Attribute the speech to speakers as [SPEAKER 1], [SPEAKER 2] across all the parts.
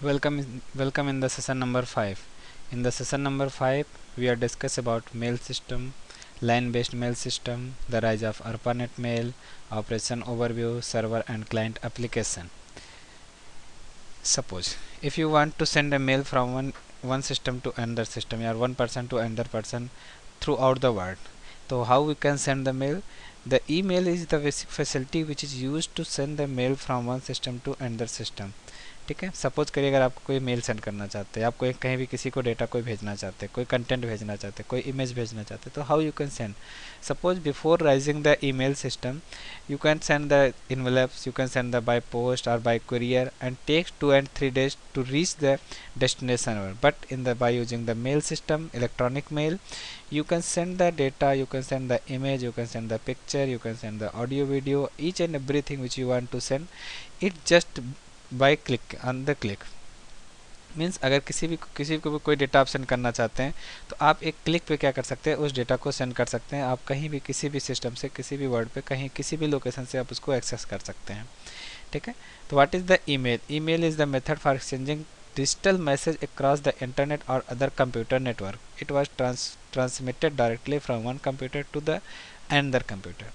[SPEAKER 1] Welcome in the session number 5. In the session number 5, we are discuss about mail system, line-based mail system, the rise of ARPANET mail, operation overview, server and client application. Suppose if you want to send a mail from one system to another system, or one person to another person throughout the world, so how we can send the mail? The email is the basic facility which is used to send the mail from one system to another system. ठीक है, suppose करिए अगर आपको कोई mail send करना चाहते हैं, आपको कहीं भी किसी को डेटा कोई भेजना चाहते हैं, कोई कंटेंट भेजना चाहते हैं, कोई इमेज भेजना चाहते हैं, तो how you can send? Suppose before rising the email system you can send the envelopes, you can send the by post or by courier and takes 2 and 3 days to reach the destination. But in the by using the mail system, electronic mail, you can send the data, you can send the image, you can send the picture, you can send the audio, video, each and everything which you want to send it just by click on the click. Means अगर किसी को भी कोई data आप send करना चाहते हैं तो आप एक क्लिक पे क्या कर सकते हैं, उस डेटा को सेंड कर सकते हैं। आप कहीं भी किसी भी सिस्टम से किसी भी वर्ड पे कहीं किसी भी लोकेशन से आप उसको एक्सेस कर सकते हैं। ठीक है, तो what is the email? Email is the method for exchanging digital message across the internet और other computer network. It was transmitted directly from one computer to the another computer.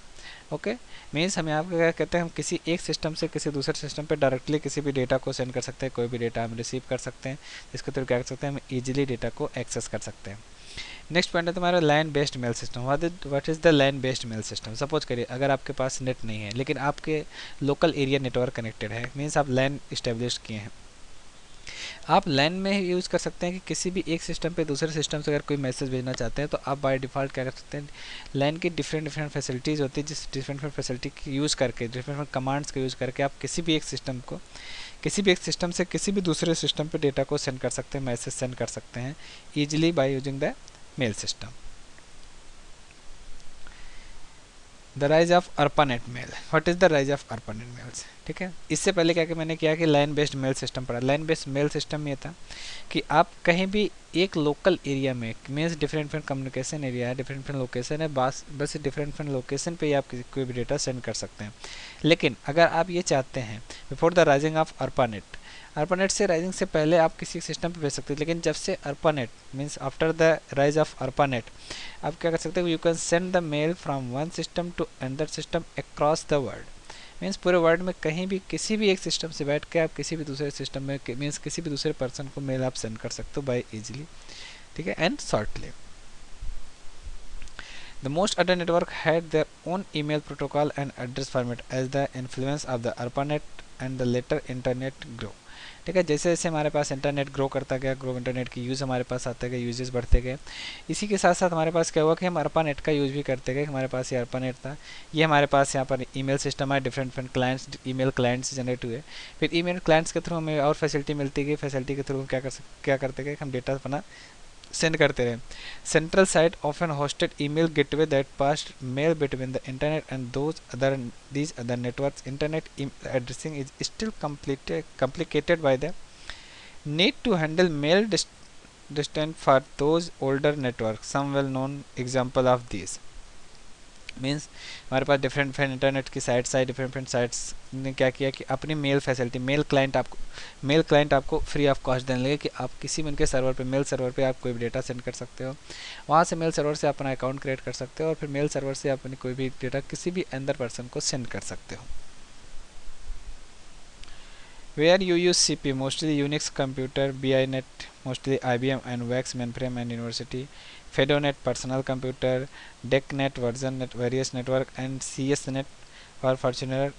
[SPEAKER 1] Okay, means हम यहाँ पे क्या कहते हैं, हम किसी एक सिस्टम से किसी दूसरे सिस्टम पे डायरेक्टली किसी भी डेटा को सेंड कर सकते हैं, कोई भी डेटा हम रिसीव कर सकते हैं, जिसके थ्रू क्या कर सकते हैं, हम इजीली डेटा को एक्सेस कर सकते हैं। नेक्स्ट पॉइंट है तुम्हारा land based mail system. What is the land based mail system? Suppose करिए अगर आपके पास नेट नहीं है लेकिन आपके लोकल एरिया नेटवर्क कनेक्टेड है, मीन्स आप लैंड इस्टेब्लिश किए हैं, आप लैन में यूज़ कर सकते हैं कि किसी भी एक सिस्टम पे दूसरे सिस्टम से अगर कोई मैसेज भेजना चाहते हैं तो आप बाय डिफ़ॉल्ट क्या कर सकते हैं, लैन की डिफरेंट फैसिलिटीज़ होती है, जिस डिफरेंट फैसिलिटी की यूज़ करके, डिफरेंट कमांड्स का यूज़ करके आप किसी भी एक सिस्टम को किसी भी एक सिस्टम से किसी भी दूसरे सिस्टम पे डेटा को सेंड कर सकते हैं, मैसेज सेंड कर सकते हैं easily by using the mail system. The rise of ARPANET mail. What is the rise of ARPANET mails? ठीक है, इससे पहले क्या कि मैंने किया कि लाइन बेस्ड मेल सिस्टम पढ़ा। लाइन बेस्ड मेल सिस्टम में था कि आप कहीं भी एक लोकल एरिया में, मीन्स डिफरेंट कम्युनिकेशन एरिया है, डिफरेंट लोकेशन है, बस डिफरेंट लोकेशन पे ही आप कोई भी डेटा सेंड कर सकते हैं। लेकिन अगर आप ये चाहते हैं before the rising of ARPANET से राइजिंग से पहले आप किसी सिस्टम पे भेज सकते हैं, लेकिन जब से ARPANET means after the rise of ARPANET आप क्या कर सकते हैं, you can send the mail from one system to another system across the world. Means पूरे वर्ल्ड में कहीं भी किसी भी एक सिस्टम से बैठ के आप किसी भी दूसरे सिस्टम में मीन्स किसी भी दूसरे पर्सन को मेल आप सेंड कर सकते हो बाय इजीली। ठीक है, and shortly. The most other network had their own email protocol and address format as the influence of the ARPANET and the later internet grew। ठीक है, जैसे जैसे हमारे पास इंटरनेट ग्रो करता गया, इंटरनेट की यूज़ हमारे पास आते गए, यूजेस बढ़ते गए, इसी के साथ साथ हमारे पास क्या हुआ कि हम ARPANET का यूज़ भी करते गए। हमारे पास ये ARPANET था, ये हमारे पास यहाँ पर ईमेल सिस्टम है, different clients email clients generate हुए, फिर ईमेल क्लाइंट्स के थ्रू हमें और फैसिलिटी मिलती गई, फैसिलिटी के थ्रू हम क्या करते गए, हम डेटा अपना सेंड करते रहे। Central site often hosted email gateway that passed mail between the internet and these other networks। internet addressing is still complicated by the need to handle mail distant for those older networks। some well known example of these means हमारे पास different internet की sites है, different sites ने क्या किया कि अपनी mail facility mail client आपको free of cost देने लगे कि आप किसी भी उनके सर्वर पे मेल सर्वर पे आप कोई भी डेटा सेंड कर सकते हो, वहाँ से मेल सर्वर से अपना अकाउंट क्रिएट कर सकते हो और फिर मेल सर्वर से अपनी कोई भी डेटा किसी भी अनदर पर्सन को सेंड कर सकते हो। Where you use CP mostly Unix computer, BINet mostly IBM and VAX mainframe and university, FedoNet personal computer, DECnet version net various network and CSNet for Fortuner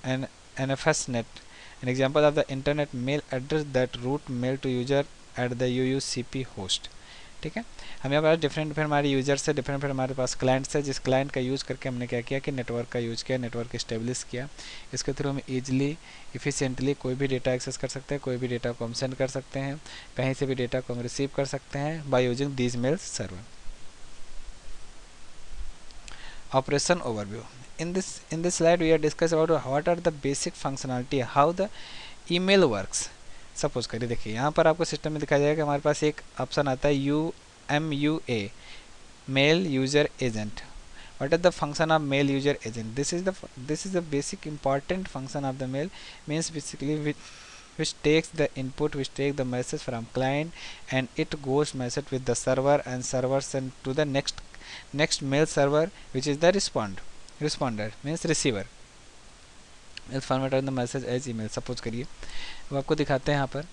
[SPEAKER 1] and NFSNet। An example of the internet mail address that route mail to user at the UUCP host। ठीक है, हमारे पास different हमारे users है, different हमारे पास clients है, जिस client का use करके हमने क्या किया कि नेटवर्क का यूज़ किया, नेटवर्क इस्टेब्लिश किया। इसके थ्रू हम ईजिली इफ़िशिएंटली कोई भी डेटा एक्सेस कर सकते हैं, कोई भी डेटा को हम सेंड कर सकते हैं, कहीं से भी डेटा को हम रिसीव कर सकते हैं by using these mail server. Operation overview. in this slide we are discuss about what are the basic functionality, how the email works। Suppose करिए देखिए यहाँ पर आपको सिस्टम में दिखाया जाएगा कि हमारे पास एक ऑप्शन आता है UMUA mail user agent. what is the function of mail user agent? This is the basic important function of the mail, means basically which takes the input, which take the message from client, and it goes message with the server, and server send to the next mail server, which is the responder means receiver. Mail format of the message as email. Suppose करिए वो आपको दिखाते हैं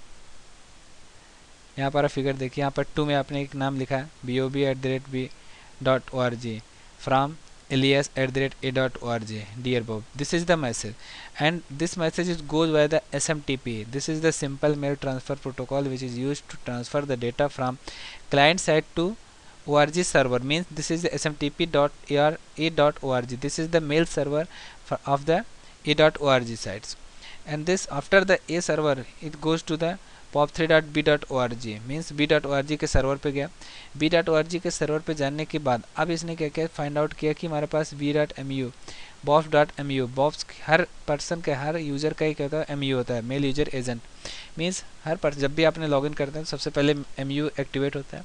[SPEAKER 1] यहाँ पर figure देखिए, यहाँ पर 2 में आपने एक नाम लिखा है bob@b.org from elias@a.org. Dear Bob, this is the message, and this message is goes via the SMTP. This is the simple mail transfer protocol which is used to transfer the data from client side to org server. Means this is the smtp.a.org. This is the mail server of the a.org sites, and this after the a server it goes to the pop3.b.org means b.org के server पे गया. b.org के server पे जाने के बाद अब इसने क्या किया, फाइंड आउट किया कि हमारे पास b.mu bob.mu बॉब्स हर पर्सन के हर यूज़र का ही क्या होता है, mu होता है, मेल यूजर एजेंट. मीन्स हर पर्सन जब भी आपने लॉगिन करते हैं सबसे पहले mu एक्टिवेट होता है.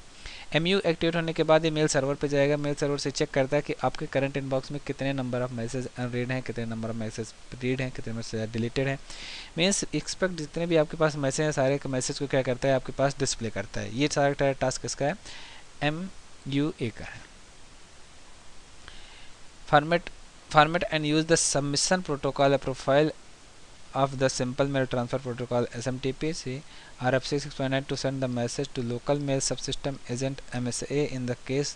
[SPEAKER 1] mu एक्टिवेट होने के बाद ये मेल सर्वर पे जाएगा. मेल सर्वर से चेक करता है कि आपके करंट इनबॉक्स में कितने नंबर ऑफ मैसेज अनरीड हैं, कितने नंबर ऑफ मैसेज रीड हैं, कितने मैसेज डिलीटेड हैं. मीन्स एक्सपेक्ट जितने भी आपके पास मैसेज हैं सारे के मैसेज को क्या करता है, आपके पास डिस्प्ले करता है. ये सारा टास्क किसका है, MUA का है. Format and use the submission protocol profile of the simple mail transfer protocol SMTP RFC 6.9 to send the message to local mail subsystem agent MSA in the case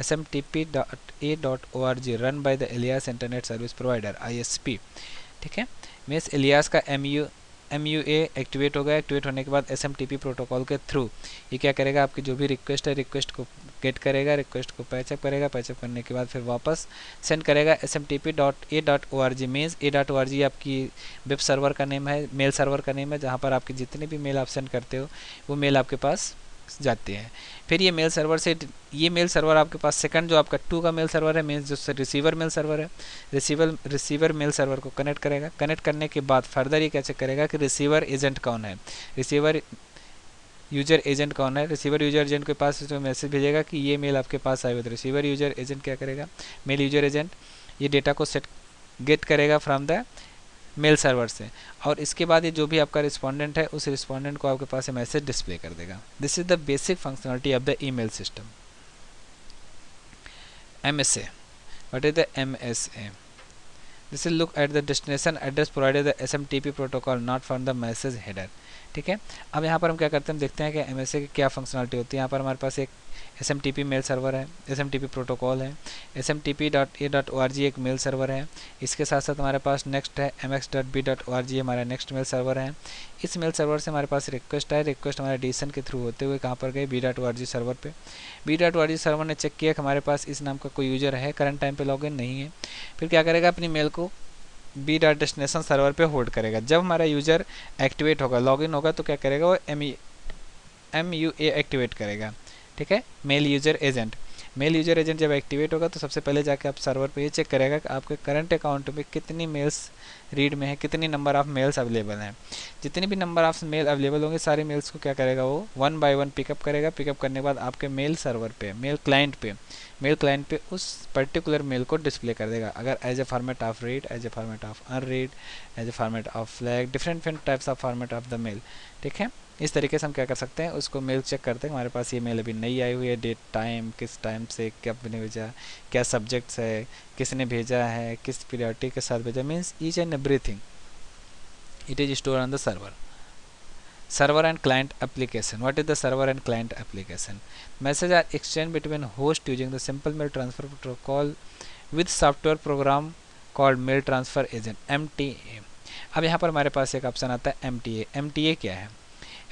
[SPEAKER 1] smtp.a.org run by the Elias Internet Service Provider ISP. ठीक है, means alias का MUA activate होगा. Activate होने के बाद SMTP protocol के through ये क्या करेगा, आपकी जो भी रिक्वेस्ट है रिक्वेस्ट को गेट करेगा, रिक्वेस्ट को पैचअप करेगा, पैचअप करने के बाद फिर वापस सेंड करेगा smtp.a.org. मीन्स a.org आपकी वेब सर्वर का नेम है, मेल सर्वर का नेम है, जहाँ पर आपके जितने भी मेल आप सेंड करते हो वो मेल आपके पास जाते हैं. फिर ये मेल सर्वर से ये मेल सर्वर आपके पास सेकंड जो आपका 2 का मेल सर्वर है, मीन्स जो रिसीवर मेल सर्वर है, रिसीवर मेल सर्वर को कनेक्ट करेगा. कनेक्ट करने के बाद फर्दर ये क्या चेक करेगा कि रिसीवर एजेंट कौन है, रिसीवर यूजर एजेंट कौन है. रिसीवर यूजर एजेंट के पास जो मैसेज भेजेगा कि ये मेल आपके पास आए हुए. तो रिसीवर यूजर एजेंट क्या करेगा, मेल यूजर एजेंट ये डेटा को गेट करेगा फ्रॉम द मेल सर्वर से, और इसके बाद ये जो भी आपका रिस्पोंडेंट है उस रिस्पोंडेंट को आपके पास मैसेज डिस्प्ले कर देगा. This is the basic functionality of the email system. MSA. What is the MSA? This will look at the destination address provided the SMTP protocol, not from the message header. ठीक है, अब यहाँ पर हम क्या करते हैं, देखते हैं कि MSA की क्या फंक्शनलिटी होती है. यहाँ पर हमारे पास एक SMTP मेल सर्वर है, SMTP प्रोटोकॉल है, smtp.a.org एक मेल सर्वर है. इसके साथ साथ हमारे पास नेक्स्ट है mx.b.org हमारा नेक्स्ट मेल सर्वर है. इस मेल सर्वर से हमारे पास रिक्वेस्ट है, रिक्वेस्ट हमारे एडिशन के थ्रू होते हुए कहाँ पर गए, b.org सर्वर पे. b.org सर्वर ने चेक किया कि हमारे पास इस नाम का कोई यूजर है, करंट टाइम पे लॉगिन नहीं है. फिर क्या करेगा, अपनी मेल को b.destination सर्वर पे होल्ड करेगा. जब हमारा यूजर एक्टिवेट होगा, लॉगिन होगा, तो क्या करेगा, वो MUA एक्टिवेट करेगा. ठीक है, मेल यूजर एजेंट जब एक्टिवेट होगा तो सबसे पहले जाके आप सर्वर पे ये चेक करेगा कि आपके करंट अकाउंट में कितनी मेल्स रीड में है, कितनी नंबर ऑफ मेल्स अवेलेबल हैं. जितनी भी नंबर ऑफ मेल अवेलेबल होंगे सारे मेल्स को क्या करेगा, वो 1 बाय 1 पिकअप करेगा. पिकअप करने के बाद आपके मेल सर्वर पे, मेल क्लाइंट पे उस पर्टिकुलर मेल को डिस्प्ले कर देगा. अगर as a format of read, as a format of unread, as a format of flag, different types of format of the mail. ठीक है, इस तरीके से हम क्या कर सकते हैं, उसको मेल चेक करते हैं. हमारे पास ये मेल अभी नई आई हुई है, डेट टाइम, किस टाइम से कब ने भेजा, क्या सब्जेक्ट्स है, किसने भेजा है, किस पीरियडिटी के साथ भेजा. Means each and everything it is store on the server. Server and client application. What is the server and client application? Messages are exchanged between hosts using the simple mail transfer protocol with software program called mail transfer agent MTA. अब यहाँ पर हमारे पास एक option आता है MTA. MTA क्या है?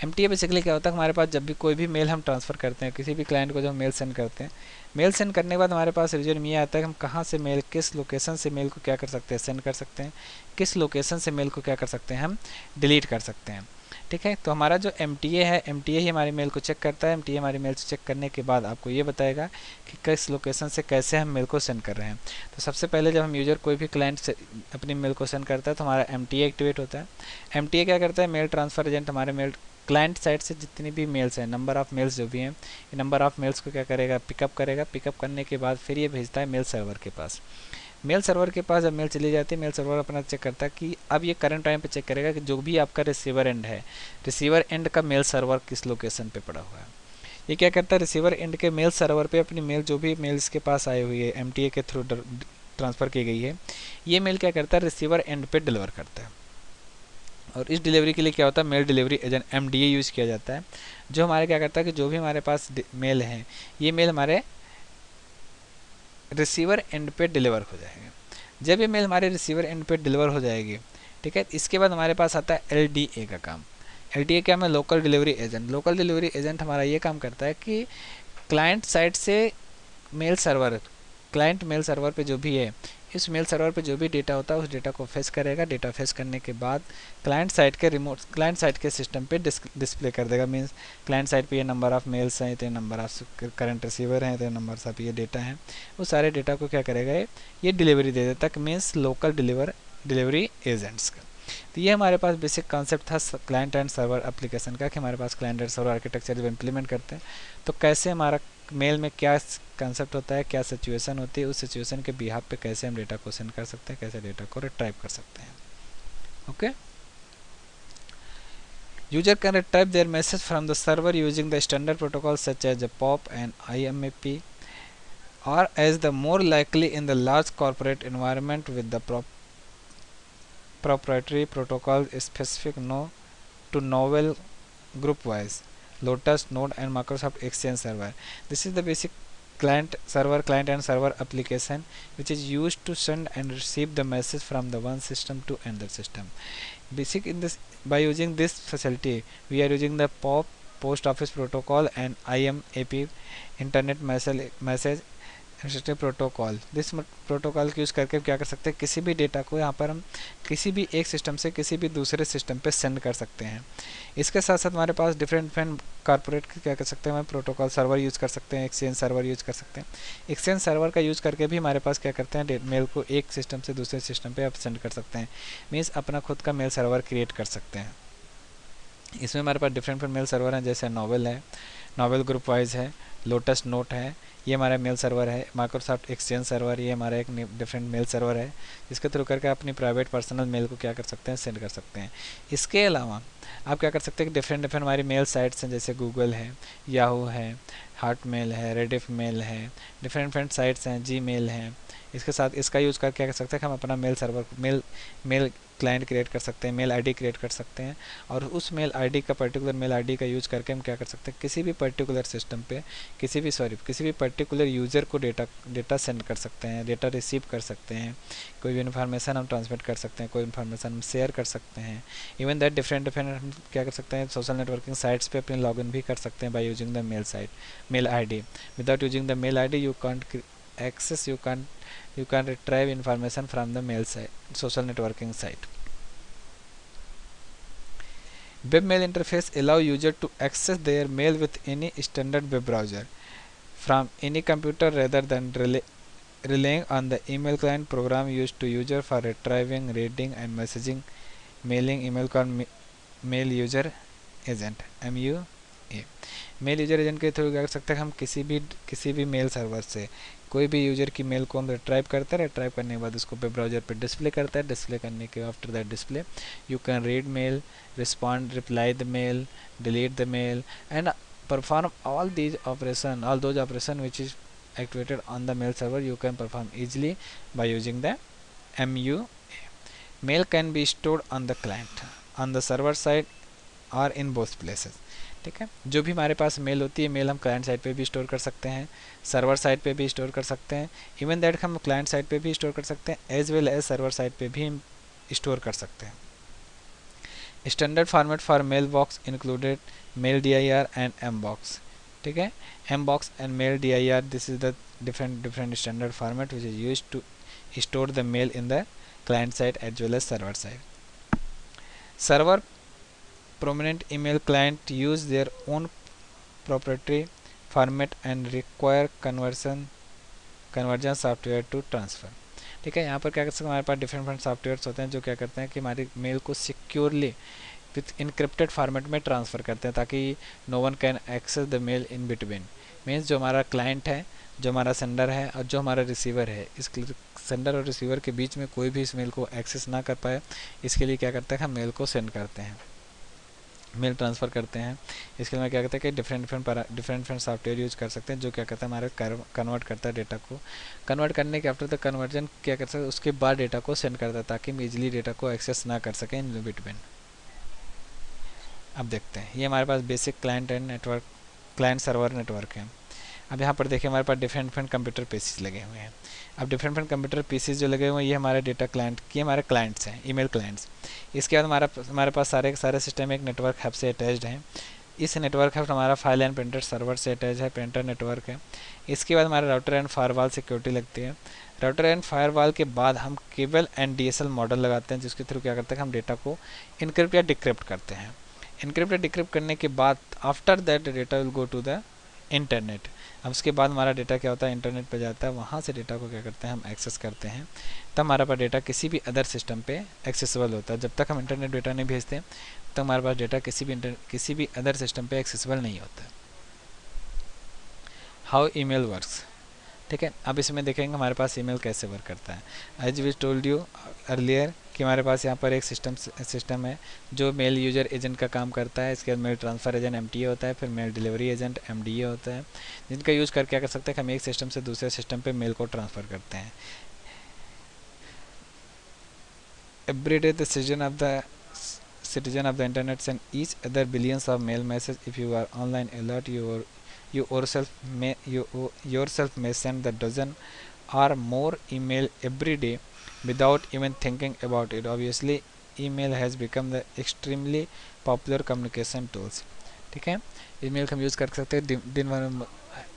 [SPEAKER 1] MTA basically क्या होता है, हमारे पास जब भी कोई भी मेल हम ट्रांसफ़र करते हैं, किसी भी क्लाइंट को जब मेल सेंड करते हैं, मेल सेंड करने के बाद हमारे पास रिजल्ट में ये आता है कि हम कहाँ से मेल, किस लोकेशन से मेल को क्या कर सकते हैं, सेंड कर सकते हैं, किस लोकेशन से मेल को क्या कर सकते हैं, हम डिलीट कर सकते हैं. ठीक है, तो हमारा जो MTA है, MTA ही हमारी मेल को चेक करता है. MTA हमारी मेल से चेक करने के बाद आपको ये बताएगा कि किस लोकेशन से कैसे हम मेल को सेंड कर रहे हैं. तो सबसे पहले जब हम यूजर कोई भी क्लाइंट से अपनी मेल को सेंड करता है तो हमारा MTA एक्टिवेट होता है. MTA क्या करता है, मेल ट्रांसफ़र एजेंट हमारे मेल क्लाइंट साइड से जितनी भी मेल्स हैं, नंबर ऑफ़ मेल्स जो भी हैं, ये नंबर ऑफ़ मेल्स को क्या करेगा, पिकअप करेगा. पिकअप करने के बाद फिर ये भेजता है मेल सर्वर के पास. मेल सर्वर के पास जब मेल चली जाती है, मेल सर्वर अपना चेक करता है कि अब ये करंट टाइम पे चेक करेगा कि जो भी आपका रिसीवर एंड है, रिसीवर एंड का मेल सर्वर किस लोकेशन पे पड़ा हुआ है। ये क्या करता है, रिसीवर एंड के मेल सर्वर पे अपनी मेल, जो भी मेल्स के पास आई हुई है एमटीए के थ्रू ट्रांसफ़र की गई है, ये मेल क्या करता है, रिसीवर एंड पे डिलीवर करता है। और इस डिलीवरी के लिए क्या होता है, mail delivery agent MDA use किया जाता है, जो हमारे क्या करता है कि जो भी हमारे पास मेल है, ये मेल हमारे रिसीवर एंड पे डिलीवर हो जाएगा। जब ये मेल हमारे रिसीवर एंड पे डिलीवर हो जाएगी, ठीक है, इसके बाद हमारे पास आता है एलडीए का काम। एलडीए क्या है, local delivery agent. Local delivery agent हमारा ये काम करता है कि क्लाइंट साइड से mail server, client mail server पे जो भी है, इस मेल सर्वर पे जो भी डेटा होता है उस डेटा को फेच करेगा। डेटा फेच करने के बाद क्लाइंट साइड के क्लाइंट साइड के सिस्टम पे डिस्प्ले कर देगा। मीन्स क्लाइंट साइड पे ये नंबर ऑफ़ मेल्स हैं, इतने नंबर ऑफ करंट रिसीवर हैं, इतने नंबर ऑफ ये डेटा हैं, वो सारे डेटा को क्या करेगा, ये डिलीवरी दे देता है। मीन्स लोकल डिलीवरी एजेंट्स का। तो ये हमारे पास बेसिक कॉन्सेप्ट था क्लाइंट एंड सर्वर एप्लीकेशन का, कि हमारे पास क्लाइंट एंड सर्वर आर्किटेक्चर जब इम्प्लीमेंट करते हैं तो कैसे हमारा मेल में क्या कंसेप्ट होता है, क्या सिचुएशन होती है, उस सिचुएशन के बिहाफ पे कैसे हम डेटा को सेंड कर सकते हैं, कैसे डेटा को रिट्राइव कर सकते हैं। Okay, user can retrieve their message from the server using the standard protocol such as POP and IMAP, और as the more likely in the large corporate environment with the proprietary protocol specific to novel group wise Lotus, Node and Microsoft Exchange Server. This is the basic client and server application which is used to send and receive the message from the one system to another system. Basic in this, by using this facility we are using the POP, post office protocol, and IMAP, internet message protocol. This protocol का use करके क्या कर सकते हैं, किसी भी data को यहाँ पर हम किसी भी एक सिस्टम से किसी भी दूसरे सिस्टम पे सेंड कर सकते हैं। इसके साथ साथ हमारे पास डिफरेंट कॉर्पोरेट क्या कर सकते हैं, हम प्रोटोकॉल सर्वर यूज़ कर सकते हैं, एक्सचेंज सर्वर यूज़ कर सकते हैं। एक्सचेंज सर्वर का यूज़ करके भी हमारे पास क्या करते हैं, मेल को एक सिस्टम से दूसरे सिस्टम पर आप सेंड कर सकते हैं। मीन्स अपना खुद का मेल सर्वर क्रिएट कर सकते हैं। इसमें हमारे पास डिफरेंट मेल सर्वर हैं, जैसे नोवेल है, नोवेल ग्रुप वाइज है, लोटस नोट है, ये हमारा मेल सर्वर है। माइक्रोसॉफ्ट एक्सचेंज सर्वर, ये हमारा एक डिफरेंट मेल सर्वर है, जिसके थ्रू करके अपनी प्राइवेट पर्सनल मेल को क्या कर सकते हैं, सेंड कर सकते हैं। इसके अलावा आप क्या कर सकते हैं कि डिफरेंट हमारी मेल साइट्स हैं, जैसे गूगल है, याहू है, हॉटमेल है, रेडिफ मेल है, डिफरेंट साइट्स हैं, जीमेल है। इसके साथ इसका यूज़ करके क्या कर सकते हैं कि हम अपना mail server mail client create कर सकते हैं, मेल आईडी क्रिएट कर सकते हैं, और उस मेल आईडी का पर्टिकुलर मेल आईडी का यूज़ करके हम क्या कर सकते हैं, किसी भी पर्टिकुलर सिस्टम पे किसी भी पर्टिकुलर यूज़र को डेटा सेंड कर सकते हैं, डेटा रिसीव कर सकते हैं, कोई भी इन्फॉर्मेशन हम ट्रांसमिट कर सकते हैं, कोई इन्फॉर्मेशन हम शेयर कर सकते हैं। इवन दैट डिफरेंट हम क्या कर सकते हैं, सोशल नेटवर्किंग साइट्स पे अपने लॉगिन भी कर सकते हैं by using the mail ID. Without using the mail ID you can't access, you can retrieve information from the mail site, social networking site. Web mail interface allow user to access their mail with any standard web browser from any computer rather than relying on the email client program used to user for retrieving, reading and messaging mailing email called mail user agent MUA। Mail user agent के through क्या कर सकते हैं, हम किसी भी mail server से कोई भी यूजर की मेल को हम रिट्राइव करते हैं, रिट्राइव करने के बाद उसको वेब ब्राउज़र पे डिस्प्ले करता है, डिस्प्ले करने के after that display you can read mail, respond, reply the mail, delete the mail and perform all those operation which is activated on the mail server you can perform easily by using the MUA. Mail can be stored on the client, on the server side or in both places. ठीक है, जो भी हमारे पास mail होती है, mail हम client side पे भी स्टोर कर सकते हैं, सर्वर साइड पे भी स्टोर कर सकते हैं, इवन दैट हम क्लाइंट साइड पे भी स्टोर कर सकते हैं, as well as server side पे भी हम स्टोर कर सकते हैं। Standard format for mail box included mail DIR and mbox। ठीक है, mbox and mail DIR, this is the different standard format which is used to store the mail in the client side as well as server side. Server prominent email client use their own proprietary format and require conversion software to transfer। ठीक है, यहाँ पर क्या कर सकते हैं, हमारे पास different softwares होते हैं जो क्या करते हैं कि हमारी मेल को सिक्योरली विथ इनक्रिप्टेड फॉर्मेट में ट्रांसफ़र करते हैं ताकि no one can access the mail in between. Means जो हमारा क्लाइंट है, जो हमारा सेंडर है और जो हमारा रिसीवर है, इस सेंडर और रिसीवर के बीच में कोई भी इस मेल को एक्सेस ना कर पाए, इसके लिए क्या करते हैं, हम मेल को सेंड करते हैं, मेल ट्रांसफ़र करते हैं। इसके लिए क्या कहते हैं कि डिफरेंट सॉफ्टवेयर यूज कर सकते हैं, जो क्या करता है हमारे कन्वर्ट करता है डेटा को। कन्वर्ट करने के आफ्टर द कन्वर्जन क्या करता है, उसके बाद डेटा को सेंड करता है ताकि हम इजीली डेटा को एक्सेस ना कर सकें इन बिटवीन। अब देखते हैं, ये हमारे पास basic client and network, client server network है। अब यहाँ पर देखिए हमारे पास डिफरेंट कंप्यूटर पीसीज लगे हुए हैं। अब डिफरेंट कंप्यूटर पीसीज जो लगे हुए हैं, ये हमारे डेटा क्लाइंट की हमारे क्लाइंट्स हैं, ईमेल क्लाइंट्स। इसके बाद हमारे पास सारे के सारे सिस्टम एक नेटवर्क हब से अटैच्ड हैं। इस नेटवर्क हब हमारा फाइल एंड प्रिंटर सर्वर से अटैच है, प्रिंटर नेटवर्क है। इसके बाद हमारा राउटर एंड फायरवॉल सिक्योरिटी लगती है। राउटर एंड फायरवॉल के बाद हम केबल एंड डीएसएल मॉडल लगाते हैं, जिसके थ्रू क्या करते हैं, हम डेटा को इनक्रिप्ट या डिक्रिप्ट करते हैं। इनक्रिप्ट या डिक्रिप्ट करने के बाद after that data will go to the internet. अब उसके बाद हमारा डेटा क्या होता है, इंटरनेट पे जाता है, वहाँ से डेटा को क्या करते हैं, हम एक्सेस करते हैं। तब हमारा पास डेटा किसी भी अदर सिस्टम पे एक्सेसिबल होता है। जब तक हम इंटरनेट डेटा नहीं भेजते तब हमारे पास डेटा किसी भी अदर सिस्टम पे एक्सेसिबल नहीं होता। हाउ ईमेल वर्क्स, ठीक है। अब इसमें देखेंगे हमारे पास ईमेल कैसे वर्क करता है। As we told you earlier कि हमारे पास यहाँ पर एक सिस्टम है जो मेल यूजर एजेंट का काम करता है। इसके बाद मेल ट्रांसफ़र एजेंट एमटीए होता है, फिर मेल डिलीवरी एजेंट एमडीए होता है, जिनका यूज़ करके क्या कर सकते हैं कि हम एक सिस्टम से दूसरे सिस्टम पे मेल को ट्रांसफ़र करते हैं। Every day the citizen of the internet send each other billions of mail messages. If you are online alert, you yourself may send the dozen or more email every day without even thinking about it. Obviously, email has become the extremely popular communication tools. ठीक है, email हम use कर सकते हैं, दिन भर में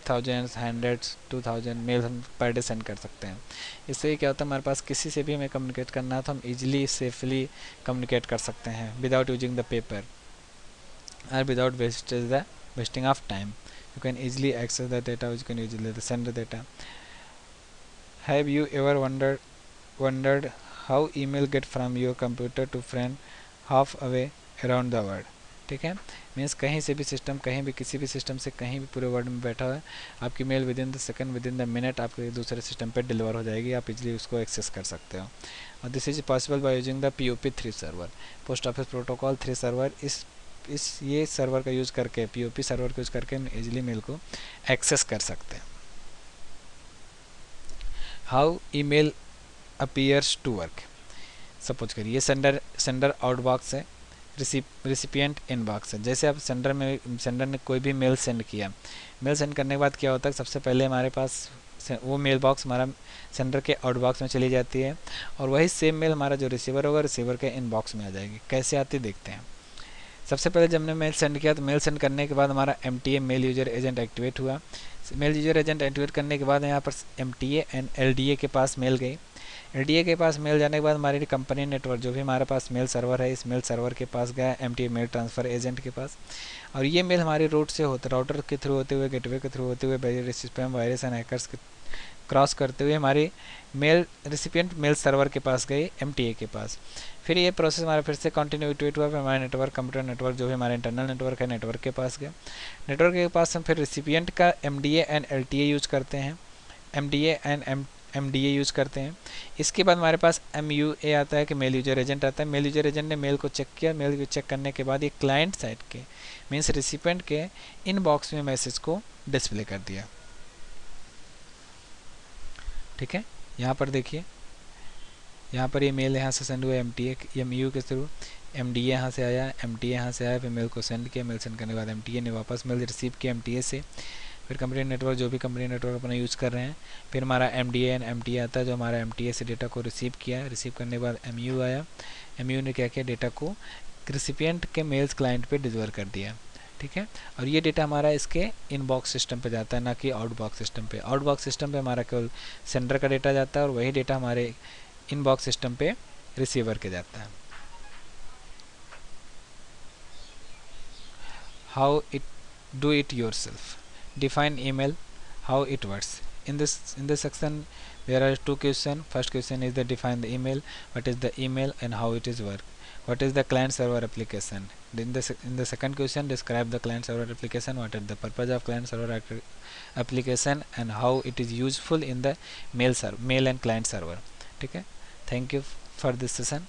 [SPEAKER 1] thousands, hundreds, 2000 mail हम पर डे सेंड कर सकते हैं। इससे क्या होता है, हमारे पास किसी से भी हमें कम्युनिकेट करना है तो हम इजीली सेफली कम्युनिकेट कर सकते हैं विदाउट यूजिंग द पेपर और without wasting of time. You can easily access the data, which you can easily send the data. Have you ever wondered how email get from your computer to friend half away around the world? ठीक है, means कहीं से भी system, कहीं भी किसी भी system से कहीं भी पूरे वर्ल्ड में बैठा है, आपकी mail within the second, within the minute आपके दूसरे सिस्टम पे डिलीवर हो जाएगी। आप इजीली उसको एक्सेस कर सकते हो। और this is possible by using the POP3 server, post office protocol 3 server. ये सर्वर का यूज़ करके, POP सर्वर का यूज़ करके हम इजीली मेल को एक्सेस कर सकते हैं। How email appears to work, suppose करिए ये सेंडर आउटबॉक्स है, रिसिपिएंट इनबॉक्स है। जैसे आप सेंडर ने कोई भी मेल सेंड किया, मेल सेंड करने के बाद क्या होता है, सबसे पहले हमारे पास वो मेल बॉक्स हमारा सेंडर के आउटबॉक्स में चली जाती है और वही सेम मेल हमारा जो रिसीवर होगा, रिसीवर के इनबॉक्स में आ जाएगी। कैसे आती देखते हैं। सबसे पहले जब हमने मेल सेंड किया तो मेल सेंड करने के बाद हमारा MTA mail user agent activate हुआ। मेल यूजर एजेंट एक्टिवेट करने के बाद यहाँ पर MTA एंड LDA के पास मेल गई। LDA के पास मेल जाने के बाद हमारी कंपनी नेटवर्क, जो भी हमारे पास मेल सर्वर है, इस मेल सर्वर के पास गया MTA मेल ट्रांसफ़र एजेंट के पास। और ये मेल हमारे रूट से राउटर के थ्रू होते हुए, गेटवे के थ्रू होते हुए, स्पैम वायरस एंड हैकर्स के क्रॉस करते हुए हमारी मेल रिसिपिएंट मेल सर्वर के पास गई, MTA के पास। फिर ये प्रोसेस हमारा फिर से कंटिन्यूट हुआ। फिर हमारा नेटवर्क, कंप्यूटर नेटवर्क, जो भी हमारा इंटरनल नेटवर्क है, नेटवर्क के पास गया। नेटवर्क के पास हम फिर रिसिपिएंट का MDA एंड LTA यूज़ करते हैं, MDA एंड MDA यूज़ करते हैं। इसके बाद हमारे पास MUA आता है कि मेल यूजर एजेंट आता है। मेल यूजर एजेंट ने मेल को चेक किया, मेल को चेक करने के बाद ये क्लाइंट साइड के मीन्स रिसिपिएंट के इनबॉक्स में मैसेज को डिस्प्ले कर दिया। ठीक है, यहाँ पर देखिए, यहाँ पर ये मेल यहाँ से सेंड हुआ MU के थ्रू, MDA यहाँ से आया, MTA यहाँ से आया, फिर मेल को सेंड किया। मेल सेंड करने के बाद MTA ने वापस मेल रिसीव किया MTA से। फिर कंपनी नेटवर्क, जो भी कंपनी नेटवर्क अपना यूज़ कर रहे हैं, फिर हमारा MDA एंड MTA आता है, जो हमारा MTA से डेटा को रिसीव किया। रिसीव करने के बाद MU आया, MU ने क्या किया, डेटा को रिसिपिएंट के मेल्स क्लाइंट पे डिलीवर कर दिया। ठीक है, और ये डेटा हमारा इसके इनबॉक्स सिस्टम पे जाता है, ना कि आउटबॉक्स सिस्टम पे। आउटबॉक्स सिस्टम पे हमारा केवल सेंडर का डेटा जाता है और वही डेटा हमारे इनबॉक्स सिस्टम पे रिसीवर के जाता है। How it do it yourself, define email, how it works. In this section there are 2 questions. First question is the define the email, what is the email and how it is work. What is the client server application? In the second question, describe the client server application. What is the purpose of client server application and how it is useful in the mail and client server. ठीक है, thank you for this session.